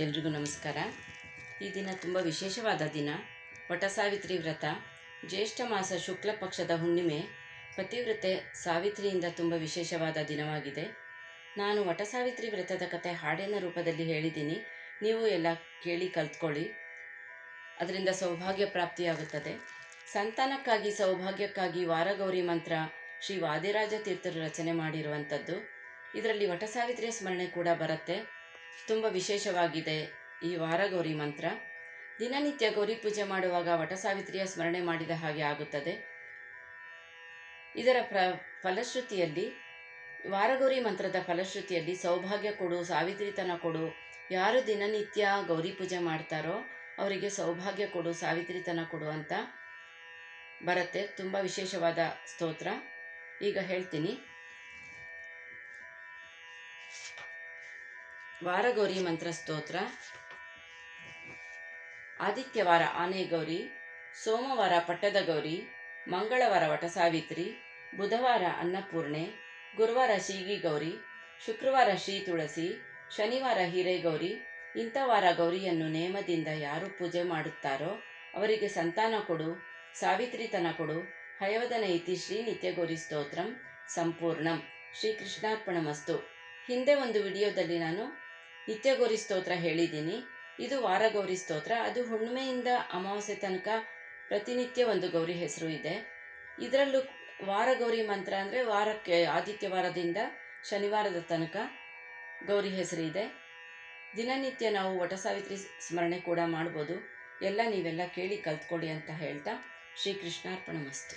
ಎಲ್ರಿಗೂ ನಮಸ್ಕಾರ. ಈ ದಿನ ತುಂಬ ವಿಶೇಷವಾದ ದಿನ. ವಟಸಾವಿತ್ರಿ ವ್ರತ. ಜ್ಯೇಷ್ಠ ಮಾಸ ಶುಕ್ಲ ಪಕ್ಷದ ಹುಣ್ಣಿಮೆ. ಪತಿವ್ರತೆ ಸಾವಿತ್ರಿಯಿಂದ ತುಂಬ ವಿಶೇಷವಾದ ದಿನವಾಗಿದೆ. ನಾನು ವಟಸಾವಿತ್ರಿ ವ್ರತದ ಕತೆ ಹಾಡಿನ ರೂಪದಲ್ಲಿ ಹೇಳಿದ್ದೀನಿ. ನೀವು ಎಲ್ಲ ಕೇಳಿ ಕಲ್ತ್ಕೊಳ್ಳಿ. ಅದರಿಂದ ಸೌಭಾಗ್ಯ ಪ್ರಾಪ್ತಿಯಾಗುತ್ತದೆ. ಸಂತಾನಕ್ಕಾಗಿ ಸೌಭಾಗ್ಯಕ್ಕಾಗಿ ವಾರಗೌರಿ ಮಂತ್ರ ಶ್ರೀ ವಾದಿರಾಜ ತೀರ್ಥರು ರಚನೆ ಮಾಡಿರುವಂಥದ್ದು. ಇದರಲ್ಲಿ ವಟಸಾವಿತ್ರಿಯ ಸ್ಮರಣೆ ಕೂಡ ಬರುತ್ತೆ. ತುಂಬ ವಿಶೇಷವಾಗಿದೆ ಈ ವಾರಗೌರಿ ಮಂತ್ರ. ದಿನನಿತ್ಯ ಗೌರಿ ಪೂಜೆ ಮಾಡುವಾಗ ವಟಸಾವಿತ್ರಿಯ ಸ್ಮರಣೆ ಮಾಡಿದ ಹಾಗೆ ಆಗುತ್ತದೆ. ಇದರ ಫಲಶ್ರುತಿಯಲ್ಲಿ, ವಾರಗೌರಿ ಮಂತ್ರದ ಫಲಶ್ರುತಿಯಲ್ಲಿ ಸೌಭಾಗ್ಯ ಕೊಡು, ಸಾವಿತ್ರಿತನ ಕೊಡು, ಯಾರು ದಿನನಿತ್ಯ ಗೌರಿ ಪೂಜೆ ಮಾಡ್ತಾರೋ ಅವರಿಗೆ ಸೌಭಾಗ್ಯ ಕೊಡು, ಸಾವಿತ್ರಿತನ ಕೊಡು ಅಂತ ಬರುತ್ತೆ. ತುಂಬ ವಿಶೇಷವಾದ ಸ್ತೋತ್ರ. ಈಗ ಹೇಳ್ತೀನಿ. ವಾರಗೌರಿ ಮಂತ್ರ ಸ್ತೋತ್ರ. ಆದಿತ್ಯವಾರ ಆನೆ ಗೌರಿ, ಸೋಮವಾರ ಪಟ್ಟದ ಗೌರಿ, ಮಂಗಳವಾರ ವಟಸಾವಿತ್ರಿ, ಬುಧವಾರ ಅನ್ನಪೂರ್ಣೆ, ಗುರುವಾರ ಶೀಗಿ ಗೌರಿ, ಶುಕ್ರವಾರ ಶ್ರೀ ತುಳಸಿ, ಶನಿವಾರ ಹಿರೇಗೌರಿ. ಇಂಥ ವಾರ ಗೌರಿಯನ್ನು ನೇಮದಿಂದ ಯಾರು ಪೂಜೆ ಮಾಡುತ್ತಾರೋ ಅವರಿಗೆ ಸಂತಾನ ಕೊಡು, ಸಾವಿತ್ರಿತನ ಕೊಡು. ಹಯವದನ ಇತಿ ಶ್ರೀ ನಿತ್ಯಗೌರಿ ಸ್ತೋತ್ರಂ ಸಂಪೂರ್ಣಂ. ಶ್ರೀಕೃಷ್ಣಾರ್ಪಣಮಸ್ತು. ಹಿಂದೆ ಒಂದು ವಿಡಿಯೋದಲ್ಲಿ ನಾನು ನಿತ್ಯಗೌರಿ ಸ್ತೋತ್ರ ಹೇಳಿದ್ದೀನಿ. ಇದು ವಾರಗೌರಿ ಸ್ತೋತ್ರ. ಅದು ಹುಣ್ಣಿಮೆಯಿಂದ ಅಮಾವಾಸ್ಯೆ ತನಕ ಪ್ರತಿನಿತ್ಯ ಒಂದು ಗೌರಿ ಹೆಸರು ಇದೆ. ಇದರಲ್ಲೂ ವಾರಗೌರಿ ಮಂತ್ರ ಅಂದರೆ ವಾರಕ್ಕೆ ಆದಿತ್ಯವಾರದಿಂದ ಶನಿವಾರದ ತನಕ ಗೌರಿ ಹೆಸರು ಇದೆ. ದಿನನಿತ್ಯ ನಾವು ವಟಸಾವಿತ್ರಿ ಸ್ಮರಣೆ ಕೂಡ ಮಾಡ್ಬೋದು. ನೀವೆಲ್ಲ ಕೇಳಿ ಕಲ್ತ್ಕೊಳ್ಳಿ ಅಂತ ಹೇಳ್ತಾ ಶ್ರೀಕೃಷ್ಣಾರ್ಪಣಮಸ್ತು.